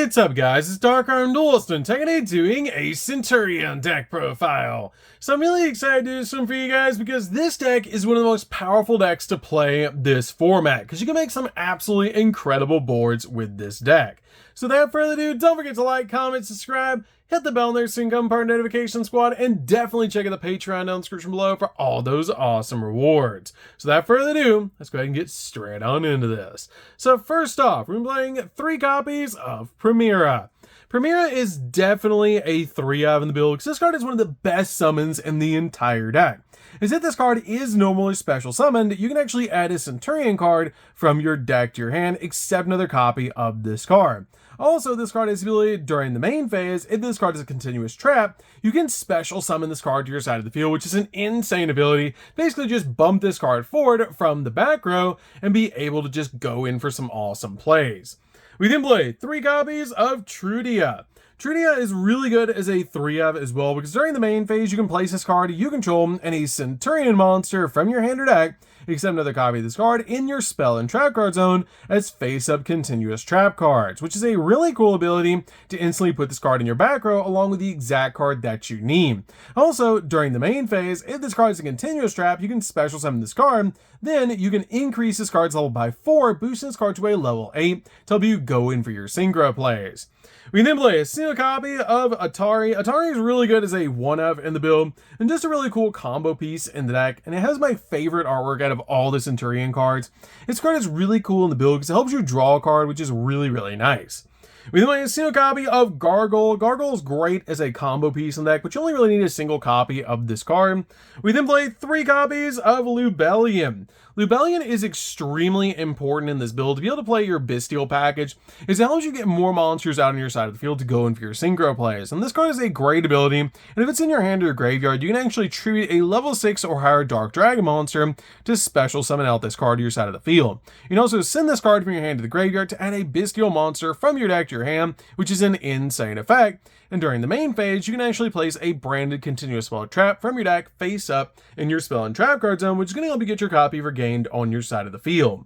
What's up guys, it's DarkArmedDuelist and today doing a Centurion deck profile. So I'm really excited to do this one for you guys because this deck is one of the most powerful decks to play this format because you can make some absolutely incredible boards with this deck. So without further ado, don't forget to like, comment, subscribe, hit the bell there so you can become part of the notification squad, and definitely check out the Patreon down in the description below for all those awesome rewards. So without further ado, let's go ahead and get straight on into this. So first off, we're playing 3 copies of Primera. Primera is definitely a 3-of in the build because this card is one of the best summons in the entire deck. Is that this card is normally special summoned, you can actually add a Centurion card from your deck to your hand, except another copy of this card. Also, this card has the ability during the main phase, if this card is a continuous trap, you can special summon this card to your side of the field, which is an insane ability. Basically just bump this card forward from the back row and be able to just go in for some awesome plays. We then play 3 copies of Trudia. Trudia is really good as a 3-of as well because during the main phase you can place this card you control and a Centurion monster from your hand or deck, except another copy of this card in your spell and trap card zone as face-up continuous trap cards, which is a really cool ability to instantly put this card in your back row along with the exact card that you need. Also, during the main phase, if this card is a continuous trap, you can special summon this card. Then you can increase this card's level by 4, boosting this card to a level 8 to help you go in for your synchro plays. We then play a single copy of Atari. Atari is really good as a 1-of in the build and just a really cool combo piece in the deck, and it has my favorite artwork out of all the Centurion cards. This card is really cool in the build because it helps you draw a card, which is really nice. We then play a single copy of Gargoyle. Gargoyle is great as a combo piece in the deck, but you only really need a single copy of this card. We then play 3 copies of Lubellion. Lubellion is extremely important in this build to be able to play your Bestial package, as it helps you get more monsters out on your side of the field to go in for your synchro plays. And this card is a great ability, and if it's in your hand or your graveyard, you can actually tribute a level 6 or higher Dark Dragon monster to special summon out this card to your side of the field. You can also send this card from your hand to the graveyard to add a Bestial monster from your deck to your hand, which is an insane effect. And during the main phase, you can actually place a branded continuous spell trap from your deck face up in your spell and trap card zone, which is going to help you get your copy regained on your side of the field.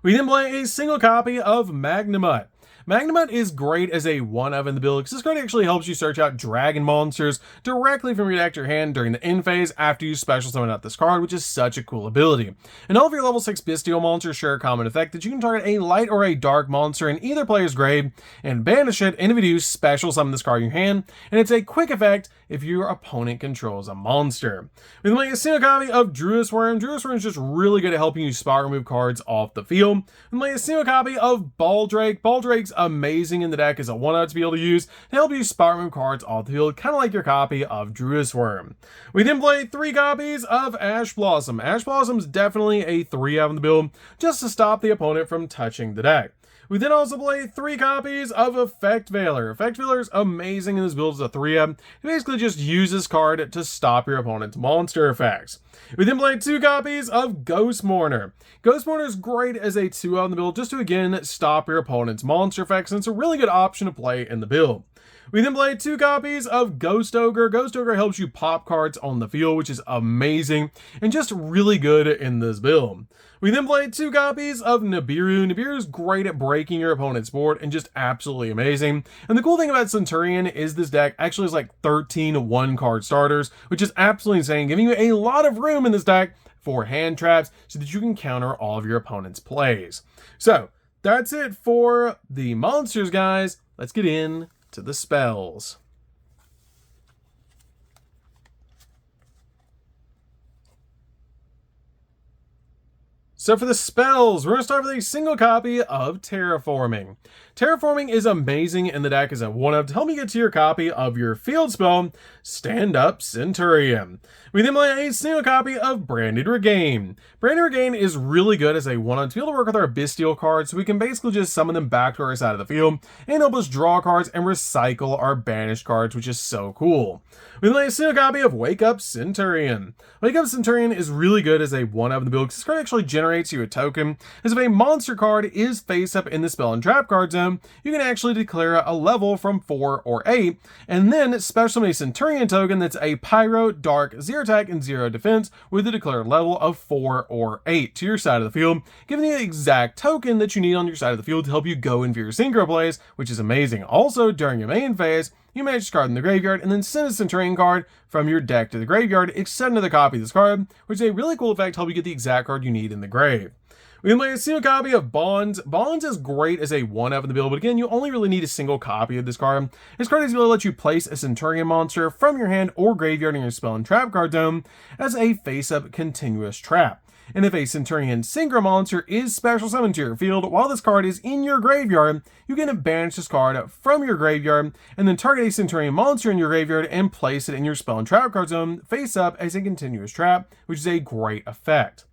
We then play a single copy of Magnamut. Magnamut is great as a 1-of in the build because this card actually helps you search out dragon monsters directly from your deck to your hand during the end phase after you special summon out this card, which is such a cool ability. And all of your level 6 Bestial monsters share a common effect that you can target a light or a dark monster in either player's grave and banish it, and if you do, special summon this card in your hand, and it's a quick effect if your opponent controls a monster. We then play a single copy of Druid's Worm. Druid's Worm is just really good at helping you spot remove cards off the field. We play a single copy of Baldrake. Baldrake's amazing in the deck as a 1-of to be able to use to help you spot remove cards off the field, kind of like your copy of Druid's Worm. We then play 3 copies of Ash Blossom. Ash Blossom's definitely a 3-of in the build just to stop the opponent from touching the deck. We then also play 3 copies of Effect Veiler. Effect Veiler is amazing in this build as a 3-of. It basically just uses this card to stop your opponent's monster effects. We then play 2 copies of Ghost Mourner. Ghost Mourner is great as a 2-of in the build just to again stop your opponent's monster effects, and it's a really good option to play in the build. We then play 2 copies of Ghost Ogre. Ghost Ogre helps you pop cards on the field, which is amazing and just really good in this build. We then play 2 copies of Nibiru. Nibiru is great at breaking your opponent's board and just absolutely amazing. And the cool thing about Centurion is this deck actually has like 13 1-card starters, which is absolutely insane, giving you a lot of room in this deck for hand traps so that you can counter all of your opponent's plays. So that's it for the monsters, guys. Let's get in to the spells. So for the spells, we're going to start with a single copy of Terraforming. Terraforming is amazing in the deck as a 1-of to help you get to your copy of your field spell, Stand Up Centurion. We then play a single copy of Branded Regain. Branded Regain is really good as a 1-of to be able to work with our Bestial cards, so we can basically just summon them back to our side of the field and help us draw cards and recycle our banished cards, which is so cool. We then play a single copy of Wake Up Centurion. Wake Up Centurion is really good as a 1-of in the build because this card actually generates you a token as if a monster card is face up in the spell and trap card zone zone, you can actually declare a level from 4 or 8, and then special summon a Centurion token that's a Pyro, Dark, 0 attack, and 0 defense with a declared level of 4 or 8 to your side of the field, giving you the exact token that you need on your side of the field to help you go in for your synchro plays, which is amazing. Also, during your main phase, you may discard in the graveyard and then send a Centurion card from your deck to the graveyard, except another copy of this card, which is a really cool effect to help you get the exact card you need in the grave. We can play a single copy of Bonds. Bonds is great as a 1-up in the build, but again, you only really need a single copy of this card. This card is going to let you place a Centurion monster from your hand or graveyard in your spell and trap card zone as a face-up continuous trap. And if a Centurion synchro monster is special summoned to your field while this card is in your graveyard, you can banish this card from your graveyard and then target a Centurion monster in your graveyard and place it in your spell and trap card zone face up as a continuous trap, which is a great effect.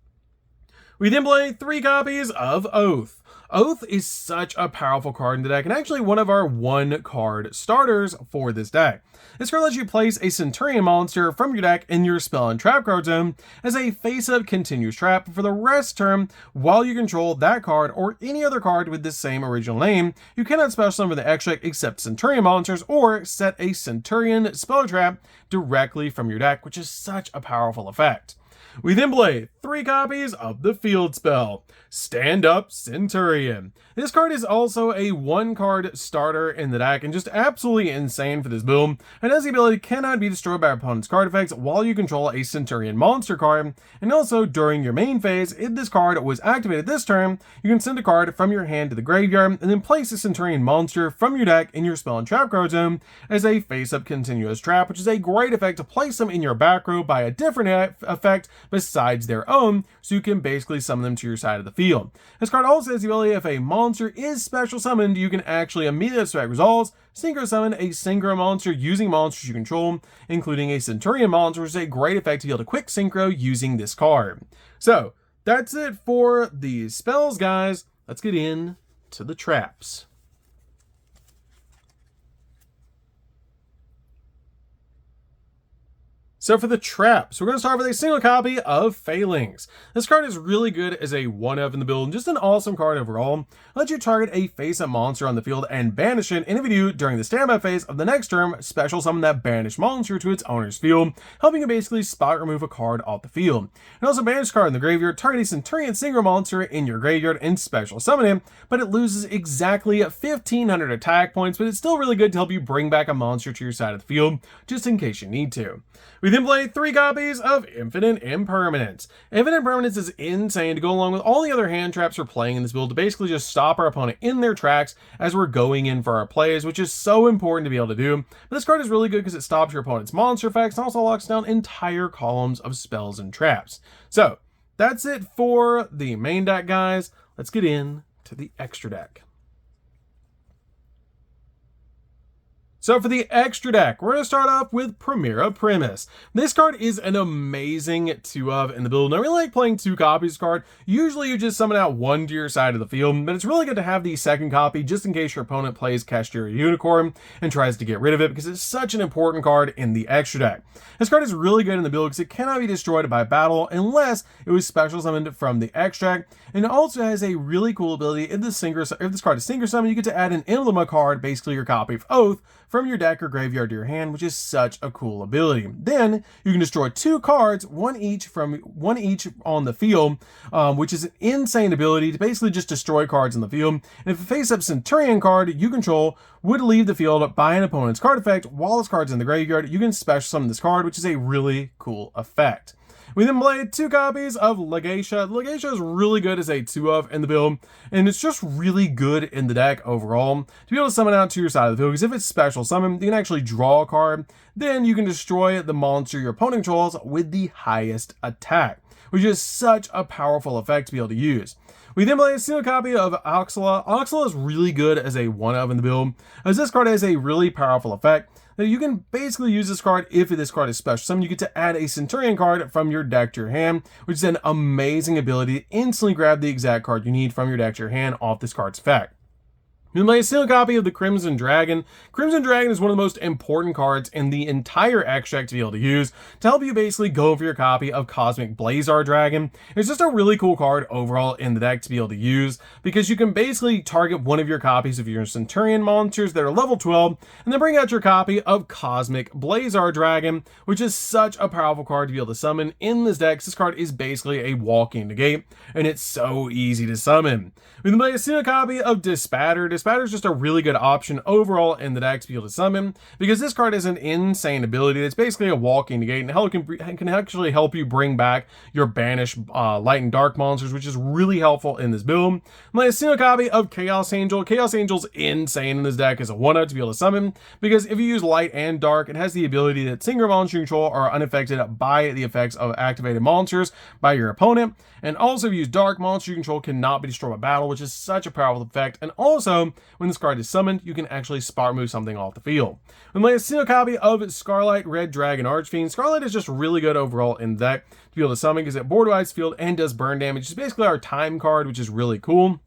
We then play 3 copies of Oath. Oath is such a powerful card in the deck and actually one of our 1-card starters for this deck. This card lets you place a Centurion monster from your deck in your spell and trap card zone as a face-up continuous trap for the rest term while you control that card or any other card with the same original name. You cannot special summon the extract except Centurion monsters or set a Centurion spell trap directly from your deck, which is such a powerful effect. We then play 3 copies of the field spell, Stand Up Centurion. This card is also a 1-card starter in the deck and just absolutely insane for this build. It has the ability cannot be destroyed by opponent's card effects while you control a Centurion monster card. And also during your main phase, if this card was activated this turn, you can send a card from your hand to the graveyard and then place a Centurion monster from your deck in your spell and trap card zone as a face-up continuous trap, which is a great effect to place them in your back row by a different effect besides their own, so you can basically summon them to your side of the field. This card also has the ability if a monster is special summoned, you can actually immediately select results, synchro summon a synchro monster using monsters you control, including a Centurion monster, which is a great effect to be able to quick synchro using this card. So that's it for the spells, guys. Let's get in to the traps. So for the traps, we're going to start with a single copy of Phalanx. This card is really good as a 1-up in the build and just an awesome card overall. Let you target a face-up monster on the field and banish it, and if you do, during the standby phase of the next turn, special summon that banished monster to its owner's field, helping you basically spot remove a card off the field. And also banish card in the graveyard, target a Centurion synchro monster in your graveyard and special summon it, but it loses exactly 1,500 attack points, but it's still really good to help you bring back a monster to your side of the field, just in case you need to. We then play 3 copies of Infinite Impermanence. Infinite Impermanence is insane to go along with all the other hand traps we're playing in this build to basically just stop our opponent in their tracks as we're going in for our plays, which is so important to be able to do. But this card is really good because it stops your opponent's monster effects and also locks down entire columns of spells and traps. So that's it for the main deck, guys. Let's get in to the extra deck. So for the extra deck, we're going to start off with Primera Primus. This card is an amazing 2-of in the build, and I really like playing 2 copies of this card. Usually you just summon out 1 to your side of the field, but it's really good to have the second copy just in case your opponent plays Castor Unicorn and tries to get rid of it, because it's such an important card in the extra deck. This card is really good in the build because it cannot be destroyed by battle unless it was special summoned from the extract, and it also has a really cool ability. If this card is synchro summoned, you get to add an emblem card, basically your copy of Oath, from your deck or graveyard to your hand, which is such a cool ability. Then you can destroy 2 cards, one each on the field, which is an insane ability to basically just destroy cards in the field. And if a face-up Centurion card you control would leave the field by an opponent's card effect while this card's in the graveyard, you can special summon this card, which is a really cool effect. We then played 2 copies of Legatia. Legatia is really good as a 2-of in the build, and it's just really good in the deck overall to be able to summon out to your side of the field, because if it's special summon, you can actually draw a card, then you can destroy the monster your opponent controls with the highest attack, which is such a powerful effect to be able to use. We then play a single copy of Oxala. Oxala is really good as a 1-of in the build, as this card has a really powerful effect. Now you can basically use this card if this card is special summon. You get to add a Centurion card from your deck to your hand, which is an amazing ability to instantly grab the exact card you need from your deck to your hand off this card's effect. You may steal a copy of the Crimson Dragon. Crimson Dragon is one of the most important cards in the entire extract to be able to use to help you basically go for your copy of Cosmic Blazar Dragon. It's just a really cool card overall in the deck to be able to use because you can basically target one of your copies of your Centurion monsters that are level 12 and then bring out your copy of Cosmic Blazar Dragon, which is such a powerful card to be able to summon in this deck. This card is basically a walking negate and it's so easy to summon. We may steal a copy of Dispatter. Dispatter is just a really good option overall in the deck to be able to summon because this card is an insane ability. It's basically a walking negate and it can actually help you bring back your banished light and dark monsters, which is really helpful in this build. My steal a copy of Chaos Angel. Chaos Angel's insane in this deck as a 1-0 to be able to summon because if you use light and dark, it has the ability that single monster you control are unaffected by the effects of activated monsters by your opponent. And also if you use dark, monster you control cannot be destroyed by battle, which is such a powerful effect. And also, when this card is summoned, you can actually spark move something off the field. We might steal a copy of Scarlet Red Dragon Archfiend. Scarlet is just really good overall in the deck to be able to summon because it borderwise field and does burn damage. It's basically our time card, which is really cool.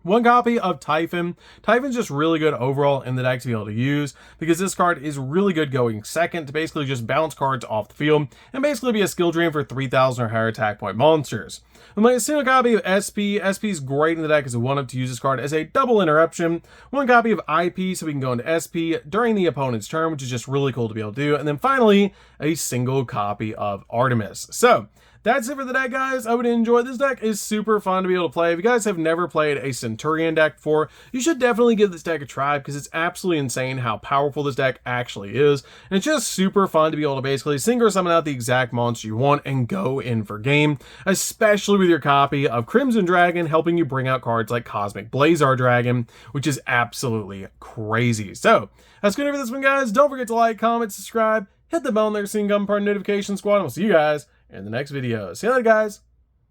One copy of Typhon. Typhon's just really good overall in the deck to be able to use because this card is really good going second to basically just bounce cards off the field and basically be a skill drain for 3,000 or higher attack point monsters. We might steal a copy of SP. SP is great in the deck as a 1-up to use this card as a double interruption. One copy of IP so we can go into SP during the opponent's turn, which is just really cool to be able to do. And then finally, a single copy of Artemis. So that's it for the deck, guys. I would enjoy this deck. Is super fun to be able to play. If you guys have never played a Centurion deck before, you should definitely give this deck a try because it's absolutely insane how powerful this deck actually is. And it's just super fun to be able to basically synchro summon out the exact monster you want and go in for game, especially with your copy of Crimson Dragon helping you bring out cards like Cosmic Blazar Dragon, which is absolutely crazy. So that's good for this one, guys. Don't forget to like, comment, subscribe, hit the bell there so you can become part of the notification squad, and we'll see you guys in the next video. See you later, guys.